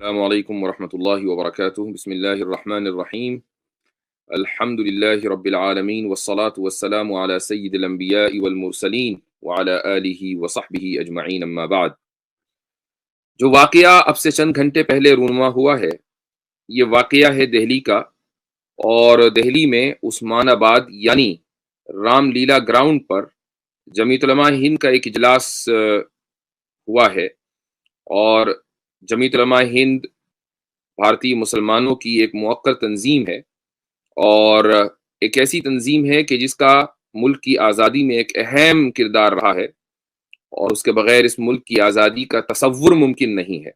السلام علیکم ورحمۃ اللہ وبرکاتہ. بسم اللہ الرحمن الرحیم. الحمد للہ رب العالمین والصلاة والسلام علی سید الانبیاء والمرسلین وعلی آلہ وصحبہ اجمعین، اما بعد. جو واقعہ اب سے چند گھنٹے پہلے رونما ہوا ہے، یہ واقعہ ہے دہلی کا، اور دہلی میں عثمان آباد یعنی رام لیلا گراؤنڈ پر جمعیت علماء ہند کا ایک اجلاس ہوا ہے. اور جمعیت علماء ہند بھارتی مسلمانوں کی ایک موقر تنظیم ہے، اور ایک ایسی تنظیم ہے کہ جس کا ملک کی آزادی میں ایک اہم کردار رہا ہے، اور اس کے بغیر اس ملک کی آزادی کا تصور ممکن نہیں ہے.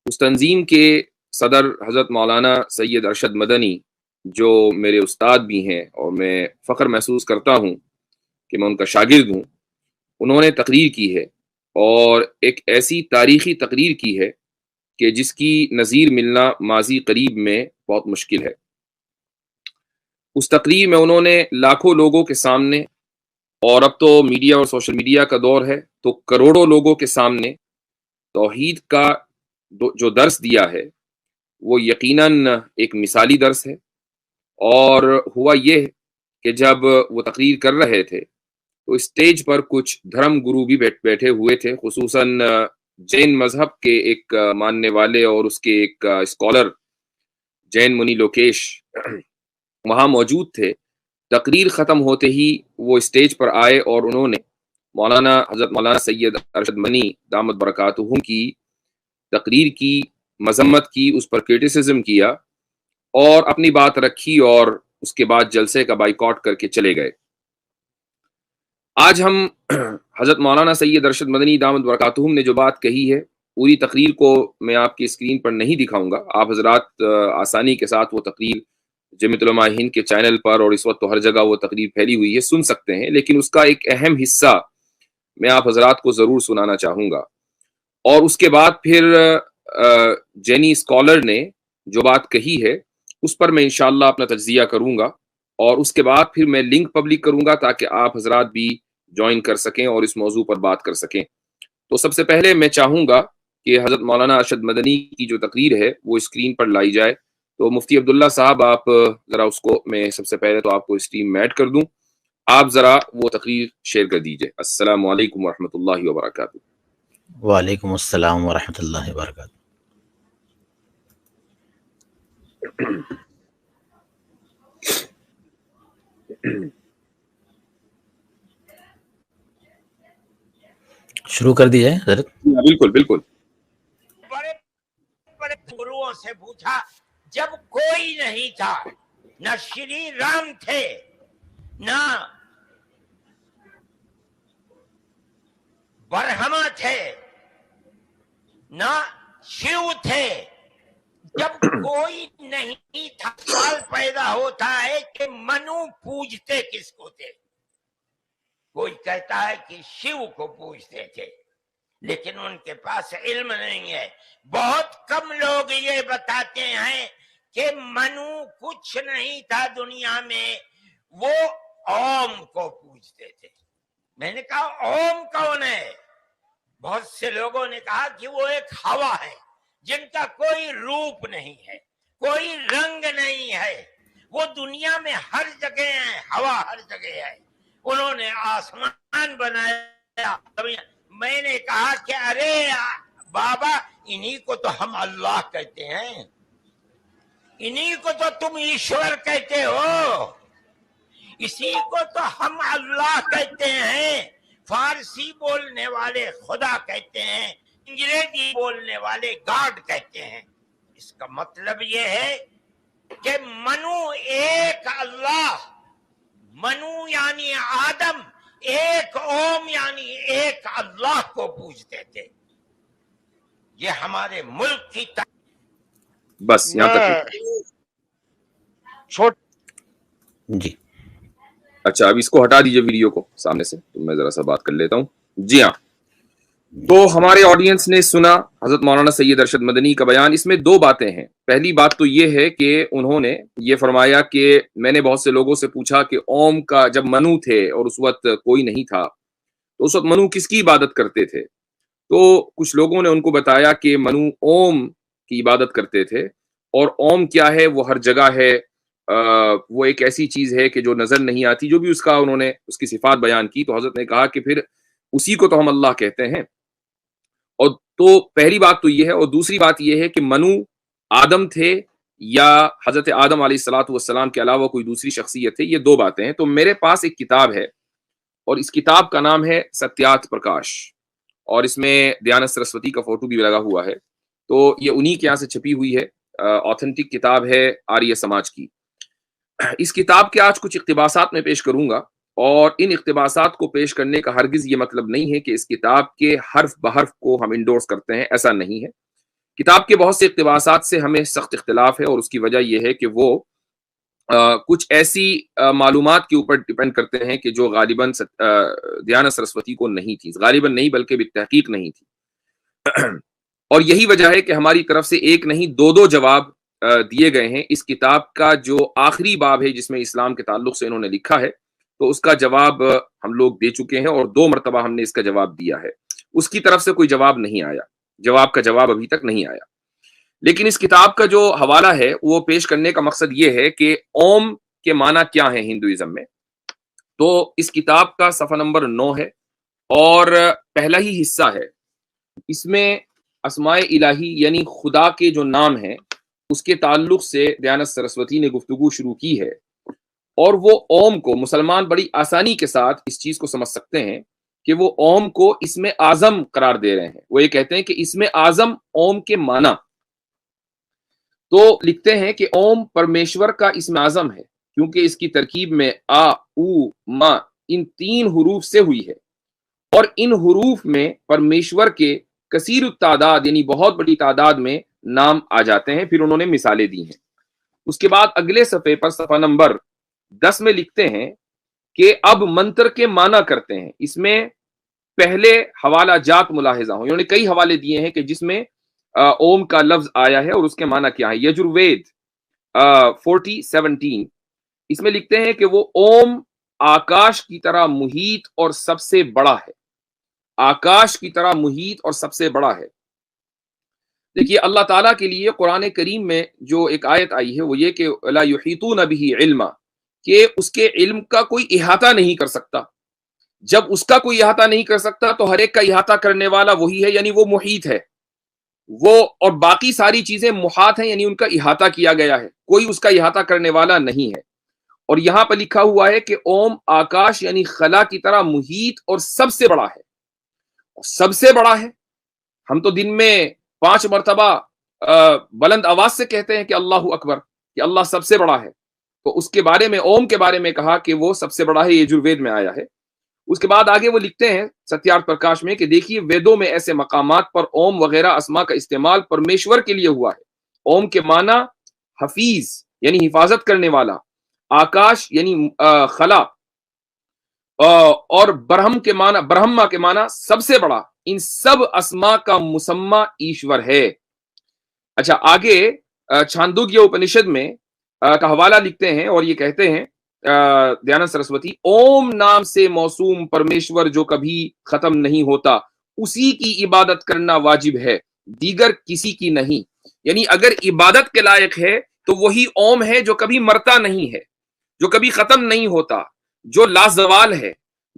اس تنظیم کے صدر حضرت مولانا سید ارشد مدنی، جو میرے استاد بھی ہیں اور میں فخر محسوس کرتا ہوں کہ میں ان کا شاگرد ہوں، انہوں نے تقریر کی ہے، اور ایک ایسی تاریخی تقریر کی ہے کہ جس کی نظیر ملنا ماضی قریب میں بہت مشکل ہے. اس تقریر میں انہوں نے لاکھوں لوگوں کے سامنے، اور اب تو میڈیا اور سوشل میڈیا کا دور ہے تو کروڑوں لوگوں کے سامنے توحید کا جو درس دیا ہے وہ یقیناً ایک مثالی درس ہے. اور ہوا یہ کہ جب وہ تقریر کر رہے تھے تو اسٹیج پر کچھ دھرم گرو بھی بیٹھے ہوئے تھے، خصوصاً جین مذہب کے ایک ماننے والے اور اس کے ایک اسکالر جین منی لوکیش وہاں موجود تھے. تقریر ختم ہوتے ہی وہ اسٹیج پر آئے اور انہوں نے حضرت مولانا سید ارشد منی دامت برکاتہم کی تقریر کی مذمت کی، اس پر کرٹیسزم کیا اور اپنی بات رکھی، اور اس کے بعد جلسے کا بائیکاٹ کر کے چلے گئے. آج ہم حضرت مولانا سید ارشد مدنی دامت برکاتہم نے جو بات کہی ہے، پوری تقریر کو میں آپ کی اسکرین پر نہیں دکھاؤں گا، آپ حضرات آسانی کے ساتھ وہ تقریر جمعیت علماء ہند کے چینل پر، اور اس وقت تو ہر جگہ وہ تقریر پھیلی ہوئی ہے، سن سکتے ہیں، لیکن اس کا ایک اہم حصہ میں آپ حضرات کو ضرور سنانا چاہوں گا. اور اس کے بعد پھر جینی اسکالر نے جو بات کہی ہے اس پر میں انشاءاللہ اپنا تجزیہ کروں گا، اور اس کے بعد پھر میں لنک پبلک کروں گا تاکہ آپ حضرات بھی جوائن کر سکیں اور اس موضوع پر بات کر سکیں. تو سب سے پہلے میں چاہوں گا کہ حضرت مولانا ارشد مدنی کی جو تقریر ہے وہ اسکرین پر لائی جائے. تو مفتی عبداللہ صاحب، آپ ذرا اس کو، میں سب سے پہلے تو آپ کو اسٹریم میں ایڈ کر دوں، آپ ذرا وہ تقریر شیئر کر دیجئے. السلام علیکم ورحمۃ اللہ وبرکاتہ. وعلیکم السلام ورحمۃ اللہ وبرکاتہ. شروع کر دیجئے حضرت. بالکل بالکل. بڑے بڑے گروؤں سے پوچھا، جب کوئی نہیں تھا، نہ شری رام تھے، نہ برہما تھے، نہ شیو تھے، جب کوئی نہیں تھا، سوال پیدا ہوتا ہے کہ منو پوجتے کس کو تھے؟ کوئی کہتا ہے کہ شیو کو پوجتے تھے، لیکن ان کے پاس علم نہیں ہے. بہت کم لوگ یہ بتاتے ہیں کہ منو کچھ نہیں تھا دنیا میں، وہ اوم کو پوجتے تھے. میں نے کہا اوم کون ہے؟ بہت سے لوگوں نے کہا کہ وہ ایک ہوا ہے جن کا کوئی روپ نہیں ہے، کوئی رنگ نہیں ہے، وہ دنیا میں ہر جگہ ہے، ہوا ہر جگہ ہے. انہوں نے آسمان بنایا. میں نے کہا کہ ارے بابا، انہی کو تو ہم اللہ کہتے ہیں، انہی کو تو تم ایشور کہتے ہو، اسی کو تو ہم اللہ کہتے ہیں. فارسی بولنے والے خدا کہتے ہیں، انگریزی بولنے والے گاڈ کہتے ہیں. اس کا مطلب یہ ہے کہ منو ایک اللہ، منو یعنی آدم، ایک اوم یعنی ایک اللہ کو پوجتے تھے. یہ ہمارے ملک کی بس یہاں تک. جی اچھا، اب اس کو ہٹا دیجئے ویڈیو کو سامنے سے، تو میں ذرا سا بات کر لیتا ہوں. جی ہاں، تو ہمارے آڈینس نے سنا حضرت مولانا سید ارشد مدنی کا بیان. اس میں دو باتیں ہیں. پہلی بات تو یہ ہے کہ انہوں نے یہ فرمایا کہ میں نے بہت سے لوگوں سے پوچھا کہ اوم کا جب منو تھے اور اس وقت کوئی نہیں تھا، تو اس وقت منو کس کی عبادت کرتے تھے؟ تو کچھ لوگوں نے ان کو بتایا کہ منو اوم کی عبادت کرتے تھے، اور اوم کیا ہے وہ ہر جگہ ہے، وہ ایک ایسی چیز ہے کہ جو نظر نہیں آتی، جو بھی اس کا انہوں نے اس کی صفات بیان کی، تو حضرت نے کہا کہ پھر اسی کو تو ہم اللہ کہتے ہیں۔ اور تو پہلی بات تو یہ ہے، اور دوسری بات یہ ہے کہ منو آدم تھے یا حضرت آدم علیہ الصلوۃ والسلام کے علاوہ کوئی دوسری شخصیت ہے، یہ دو باتیں ہیں۔ تو میرے پاس ایک کتاب ہے، اور اس کتاب کا نام ہے ستیات پرکاش، اور اس میں دیانت سرسوتی کا فوٹو بھی لگا ہوا ہے، تو یہ انہی کے یہاں سے چھپی ہوئی ہے، آتھینٹک کتاب ہے آریہ سماج کی۔ اس کتاب کے آج کچھ اقتباسات میں پیش کروں گا، اور ان اقتباسات کو پیش کرنے کا ہرگز یہ مطلب نہیں ہے کہ اس کتاب کے حرف بحرف کو ہم انڈورس کرتے ہیں، ایسا نہیں ہے۔ کتاب کے بہت سے اقتباسات سے ہمیں سخت اختلاف ہے، اور اس کی وجہ یہ ہے کہ وہ کچھ ایسی معلومات کے اوپر ڈیپینڈ کرتے ہیں کہ جو غالباً دیانت سرسوتی کو نہیں تھی، غالباً نہیں بلکہ بالتحقیق نہیں تھی۔ اور یہی وجہ ہے کہ ہماری طرف سے ایک نہیں دو جواب دیے گئے ہیں۔ اس کتاب کا جو آخری باب ہے جس میں اسلام کے تعلق سے انہوں نے لکھا ہے، تو اس کا جواب ہم لوگ دے چکے ہیں، اور 2 مرتبہ ہم نے اس کا جواب دیا ہے۔ اس کی طرف سے کوئی جواب نہیں آیا، جواب کا جواب ابھی تک نہیں آیا۔ لیکن اس کتاب کا جو حوالہ ہے وہ پیش کرنے کا مقصد یہ ہے کہ اوم کے معنی کیا ہیں ہندوازم میں۔ تو اس کتاب کا صفحہ نمبر 9 ہے، اور پہلا ہی حصہ ہے، اس میں اسماء الہی یعنی خدا کے جو نام ہیں اس کے تعلق سے دیانت سرسوتی نے گفتگو شروع کی ہے، اور وہ اوم کو مسلمان بڑی آسانی کے ساتھ اس چیز کو سمجھ سکتے ہیں کہ وہ اوم کو اسم اعظم قرار دے رہے ہیں۔ وہ یہ کہتے ہیں کہ اسم اعظم اوم کے معنی، تو لکھتے ہیں کہ اوم پرمیشور کا اسم اعظم ہے، کیونکہ اس کی ترکیب میں آ، او، ما ان 3 حروف سے ہوئی ہے، اور ان حروف میں پرمیشور کے کثیر التعداد یعنی بہت بڑی تعداد میں نام آ جاتے ہیں۔ پھر انہوں نے مثالیں دی ہیں۔ اس کے بعد اگلے صفحے پر صفحہ نمبر 10 میں لکھتے ہیں کہ اب منتر کے معنی کرتے ہیں۔ اس میں پہلے حوالہ جات ملاحظہ ہوں، انہوں نے کئی حوالے دیے ہیں کہ جس میں اوم کا لفظ آیا ہے اور اس کے معنی کیا ہے۔ یجروید 40:17 اس میں لکھتے ہیں کہ وہ اوم آکاش کی طرح محیط اور سب سے بڑا ہے، آکاش کی طرح محیط اور سب سے بڑا ہے۔ دیکھیے اللہ تعالیٰ کے لیے قرآن کریم میں جو ایک آیت آئی ہے وہ یہ کہ لا یحیطون بہ علما، کہ اس کے علم کا کوئی احاطہ نہیں کر سکتا۔ جب اس کا کوئی احاطہ نہیں کر سکتا تو ہر ایک کا احاطہ کرنے والا وہی ہے، یعنی وہ محیط ہے وہ، اور باقی ساری چیزیں محاط ہیں، یعنی ان کا احاطہ کیا گیا ہے، کوئی اس کا احاطہ کرنے والا نہیں ہے۔ اور یہاں پر لکھا ہوا ہے کہ اوم آکاش یعنی خلا کی طرح محیط اور سب سے بڑا ہے، سب سے بڑا ہے۔ ہم تو دن میں 5 مرتبہ بلند آواز سے کہتے ہیں کہ اللہ اکبر، کہ اللہ سب سے بڑا ہے، تو اس کے بارے میں اوم کے بارے میں کہا کہ وہ سب سے بڑا ہے، یجروید میں آیا ہے۔ اس کے بعد آگے وہ لکھتے ہیں ستیارتھ پرکاش میں کہ دیکھیے ویدوں میں ایسے مقامات پر اوم وغیرہ اسما کا استعمال پرمیشور کے لیے ہوا ہے۔ اوم کے معنی حفیظ یعنی حفاظت کرنے والا، آکاش یعنی خلا، اور برہم کے معنی برہما کے معنی سب سے بڑا۔ ان سب اسما کا مسمى ایشور ہے۔ اچھا آگے چھاندوگیہ اپنشد میں کا حوالہ لکھتے ہیں اور یہ کہتے ہیں دیانت سرسوتی، اوم نام سے موسوم پرمیشور جو کبھی ختم نہیں ہوتا، اسی کی عبادت کرنا واجب ہے، دیگر کسی کی نہیں۔ یعنی اگر عبادت کے لائق ہے تو وہی اوم ہے جو کبھی مرتا نہیں ہے، جو کبھی ختم نہیں ہوتا، جو لازوال ہے،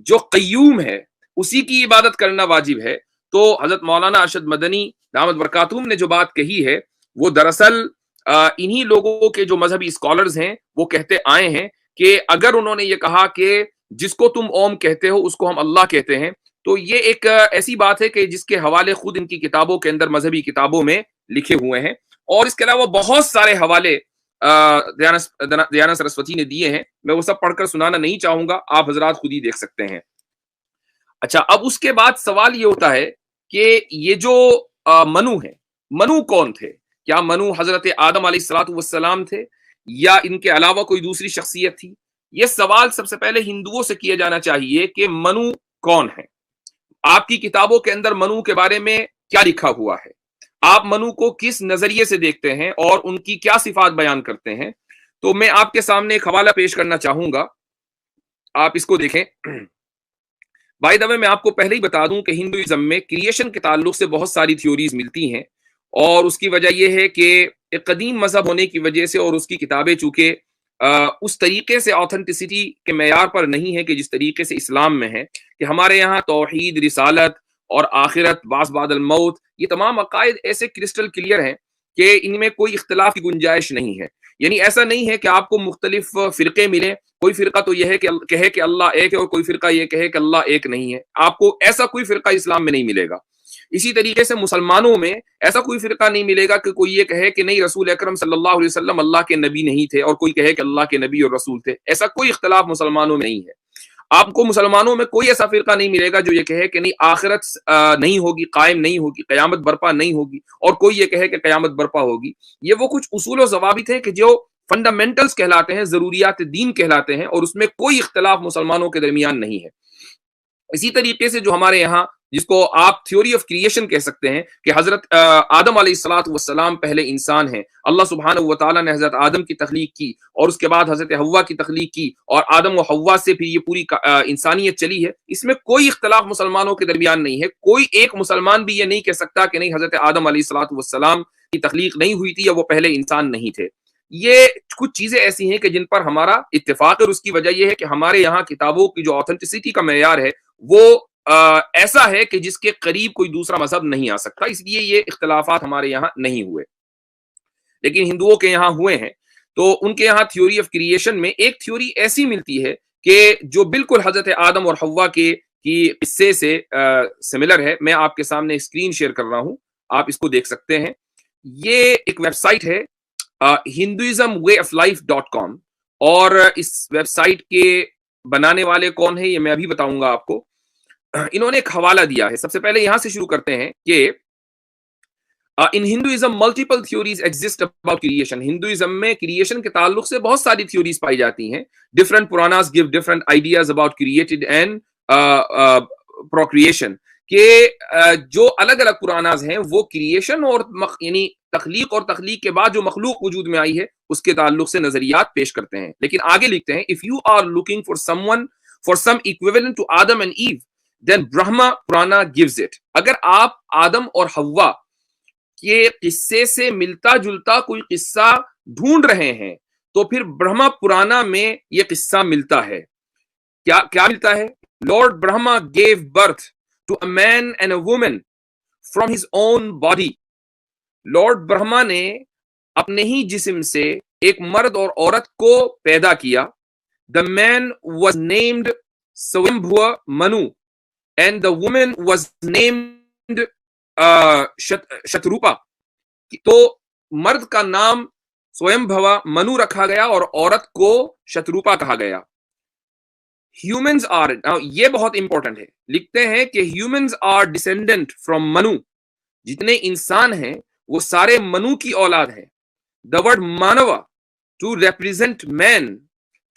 جو قیوم ہے، اسی کی عبادت کرنا واجب ہے۔ تو حضرت مولانا ارشد مدنی دامت برکاتہم نے جو بات کہی ہے وہ دراصل انہی لوگوں کے جو مذہبی اسکالرز ہیں وہ کہتے آئے ہیں کہ اگر انہوں نے یہ کہا کہ جس کو تم اوم کہتے ہو اس کو ہم اللہ کہتے ہیں، تو یہ ایک ایسی بات ہے کہ جس کے حوالے خود ان کی کتابوں کے اندر مذہبی کتابوں میں لکھے ہوئے ہیں، اور اس کے علاوہ بہت سارے حوالے دیانت سرسوتی نے دیے ہیں۔ میں وہ سب پڑھ کر سنانا نہیں چاہوں گا، آپ حضرات خود ہی دیکھ سکتے ہیں۔ اچھا اب اس کے بعد سوال یہ ہوتا ہے کہ یہ جو منو ہے، منو کون تھے؟ کیا منو حضرت آدم علیہ الصلوۃ والسلام تھے یا ان کے علاوہ کوئی دوسری شخصیت تھی؟ یہ سوال سب سے پہلے ہندوؤں سے کیا جانا چاہیے کہ منو کون ہے۔ آپ کی کتابوں کے اندر منو کے بارے میں کیا لکھا ہوا ہے؟ آپ منو کو کس نظریے سے دیکھتے ہیں اور ان کی کیا صفات بیان کرتے ہیں؟ تو میں آپ کے سامنے ایک حوالہ پیش کرنا چاہوں گا، آپ اس کو دیکھیں۔ بائی دا وے میں آپ کو پہلے ہی بتا دوں کہ ہندوازم میں کریشن کے تعلق سے بہت ساری تھیوریز ملتی ہیں، اور اس کی وجہ یہ ہے کہ ایک قدیم مذہب ہونے کی وجہ سے اور اس کی کتابیں چونکہ اس طریقے سے آتھنٹسٹی کے معیار پر نہیں ہے کہ جس طریقے سے اسلام میں ہے، کہ ہمارے یہاں توحید، رسالت اور آخرت، بعث بعد الموت، یہ تمام عقائد ایسے کرسٹل کلیئر ہیں کہ ان میں کوئی اختلاف کی گنجائش نہیں ہے. یعنی ایسا نہیں ہے کہ آپ کو مختلف فرقے ملیں، کوئی فرقہ تو یہ ہے کہ کہے کہ اللہ ایک ہے اور کوئی فرقہ یہ کہے کہ اللہ ایک نہیں ہے. آپ کو ایسا کوئی فرقہ اسلام میں نہیں ملے گا. اسی طریقے سے مسلمانوں میں ایسا کوئی فرقہ نہیں ملے گا کہ کوئی یہ کہے کہ نہیں رسول اکرم صلی اللہ علیہ وسلم اللہ کے نبی نہیں تھے اور کوئی کہے کہ اللہ کے نبی اور رسول تھے. ایسا کوئی اختلاف مسلمانوں میں نہیں ہے. آپ کو مسلمانوں میں کوئی ایسا فرقہ نہیں ملے گا جو یہ کہے کہ نہیں آخرت نہیں ہوگی، قائم نہیں ہوگی، قیامت برپا نہیں ہوگی، اور کوئی یہ کہے کہ قیامت برپا ہوگی. یہ وہ کچھ اصول و ضوابط ہیں کہ جو فنڈامنٹلز کہلاتے ہیں، ضروریات دین کہلاتے ہیں، اور اس میں کوئی اختلاف مسلمانوں کے درمیان نہیں ہے. اسی طریقے سے جو ہمارے یہاں جس کو آپ تھیوری آف کریشن کہہ سکتے ہیں کہ حضرت آدم علیہ الصلوۃ والسلام پہلے انسان ہیں، اللہ سبحانہ و تعالیٰ نے حضرت آدم کی تخلیق کی اور اس کے بعد حضرت حوا کی تخلیق کی، اور آدم و حوا سے پھر یہ پوری انسانیت چلی ہے. اس میں کوئی اختلاف مسلمانوں کے درمیان نہیں ہے. کوئی ایک مسلمان بھی یہ نہیں کہہ سکتا کہ نہیں حضرت آدم علیہ الصلوۃ والسلام کی تخلیق نہیں ہوئی تھی یا وہ پہلے انسان نہیں تھے. یہ کچھ چیزیں ایسی ہیں کہ جن پر ہمارا اتفاق ہے، اور اس کی وجہ یہ ہے کہ ہمارے یہاں کتابوں کی جو آتھنٹسٹی کا معیار ہے وہ ایسا ہے کہ جس کے قریب کوئی دوسرا مذہب نہیں آ سکتا. اس لیے یہ اختلافات ہمارے یہاں نہیں ہوئے، لیکن ہندوؤں کے یہاں ہوئے ہیں. تو ان کے یہاں تھیوری آف کریشن میں ایک تھیوری ایسی ملتی ہے کہ جو بالکل حضرت آدم اور حوا کی قصے سے سملر ہے. میں آپ کے سامنے اسکرین شیئر کر رہا ہوں، آپ اس کو دیکھ سکتے ہیں. یہ ایک ویب سائٹ ہے hinduismwayoflife.com، اور اس ویب سائٹ کے بنانے والے کون ہیں یہ میں ابھی بتاؤں گا آپ کو. انہوں نے ایک حوالہ دیا ہے. سب سے پہلے یہاں سے شروع کرتے ہیں کہ in Hinduism multiple theories exist about creation. Hinduism میں کریشن کے تعلق سے بہت ساری تھیوریز پائی جاتی ہیں. Different Puranas give different ideas about created and procreation. کہ جو الگ الگ پراناز ہیں وہ کریشن اور یعنی تخلیق اور تخلیق کے بعد جو مخلوق وجود میں آئی ہے اس کے تعلق سے نظریات پیش کرتے ہیں. لیکن آگے لکھتے ہیں if you are looking for someone for some equivalent to Adam and Eve then Brahma Purana gives it. اگر آپ آدم اور حوا کے قصے سے ملتا جلتا کوئی قصہ ڈھونڈ رہے ہیں تو پھر برہما پرانا میں یہ قصہ ملتا ہے. کیا ملتا ہے؟ Lord Brahma gave birth to a man and a woman from his own body. Lord Brahma نے اپنے ہی جسم سے ایک مرد اور عورت کو پیدا کیا. The man was named Swayambhuva Manu and the woman was named Shatrupa. تو مرد کا نام سویمبھوا منو رکھا گیا اور عورت کو شتروپا کہا گیا. Humans are, یہ بہت امپورٹنٹ ہے، لکھتے ہیں کہ humans are descendant from Manu. جتنے انسان ہیں وہ سارے منو کی اولاد ہیں. The word Manava to represent man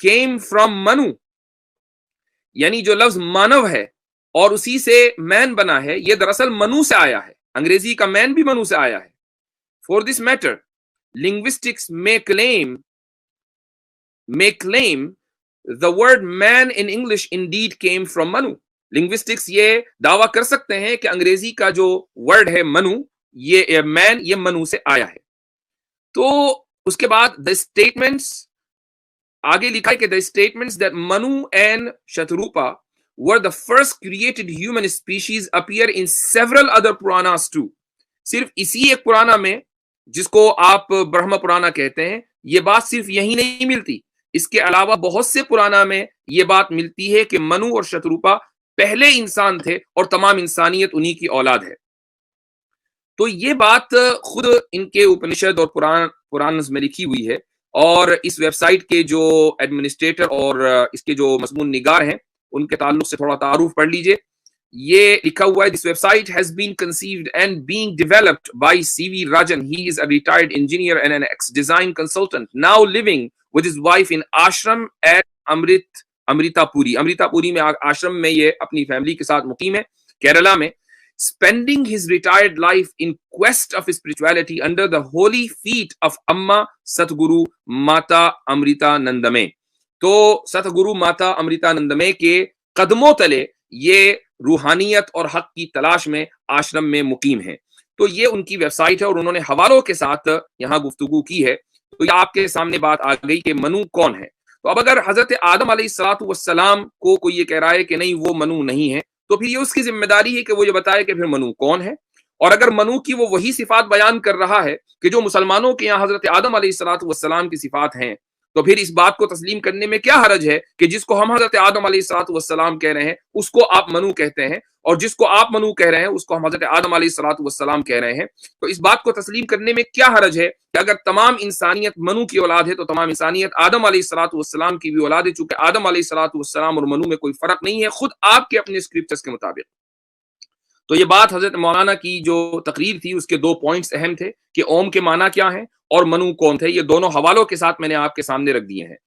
came from Manu. یعنی جو لفظ مانو ہے اور اسی سے مین بنا ہے یہ دراصل منو سے آیا ہے. انگریزی کا مین بھی منو سے آیا ہے. For this matter, linguistics may claim the word man in English indeed came from Manu. Linguistics یہ دعویٰ کر سکتے ہیں کہ انگریزی کا جو ورڈ ہے منو، یہ مین، یہ منو سے آیا ہے. تو اس کے بعد the statements آگے لکھا ہے کہ the statements that Manu and Shatrupa were the first created human species appear in several other Puranas too. صرف اسی ایک پرانا میں جس کو آپ برہما پرانا کہتے ہیں یہ بات صرف یہی نہیں ملتی، اس کے علاوہ بہت سے پرانا میں یہ بات ملتی ہے کہ منو اور شتروپا پہلے انسان تھے اور تمام انسانیت انہی کی اولاد ہے. تو یہ بات خود ان کے اپنشد اور پرانز میں لکھی ہوئی ہے، اور اس ویب سائٹ کے جو ایڈمنسٹریٹر اور اس کے جو مضمون نگار ہیں ان کے تعلق سے تھوڑا تعارف پڑھ لیجئے. یہ لکھا ہوا ہے this website has been conceived and being developed by C.V. Rajan. He is a retired engineer and an ex-design consultant now living with his wife in ashram at Amrita Puri. Amrita Puri میں آشرم میں یہ اپنی family کے ساتھ مقیم ہے کیرلا میں. Spending his retired life in quest of spirituality under the holy feet of Amma Satguru Mata Amrita Nandame. تو ستگرو ماتا امرتا نندمے کے قدموں تلے یہ روحانیت اور حق کی تلاش میں آشرم میں مقیم ہیں. تو یہ ان کی ویب سائٹ ہے اور انہوں نے حوالوں کے ساتھ یہاں گفتگو کی ہے. تو یہ آپ کے سامنے بات آ گئی کہ منو کون ہے. تو اب اگر حضرت آدم علیہ الصلوۃ والسلام کو کوئی یہ کہہ رہا ہے کہ نہیں وہ منو نہیں ہے، تو پھر یہ اس کی ذمہ داری ہے کہ وہ یہ بتائے کہ پھر منو کون ہے. اور اگر منو کی وہ وہی صفات بیان کر رہا ہے کہ جو مسلمانوں کے یہاں حضرت آدم علیہ الصلوۃ والسلام کی صفات ہیں، تو پھر اس بات کو تسلیم کرنے میں کیا حرج ہے کہ جس کو ہم حضرت آدم علیہ الصلوۃ والسلام کہہ رہے ہیں اس کو آپ منو کہتے ہیں، اور جس کو آپ منو کہہ رہے ہیں اس کو ہم حضرت آدم علیہ الصلوۃ والسلام کہہ رہے ہیں. تو اس بات کو تسلیم کرنے میں کیا حرج ہے کہ اگر تمام انسانیت منو کی اولاد ہے تو تمام انسانیت آدم علیہ الصلوۃ والسلام کی بھی اولاد ہے، چونکہ آدم علیہ الصلوۃ والسلام اور منو میں کوئی فرق نہیں ہے خود آپ کے اپنے اسکرپچرز کے مطابق. تو یہ بات حضرت مولانا کی جو تقریر تھی اس کے 2 پوائنٹس اہم تھے کہ اوم کے معنی کیا ہیں اور منو کون تھے. یہ دونوں حوالوں کے ساتھ میں نے آپ کے سامنے رکھ دیے ہیں.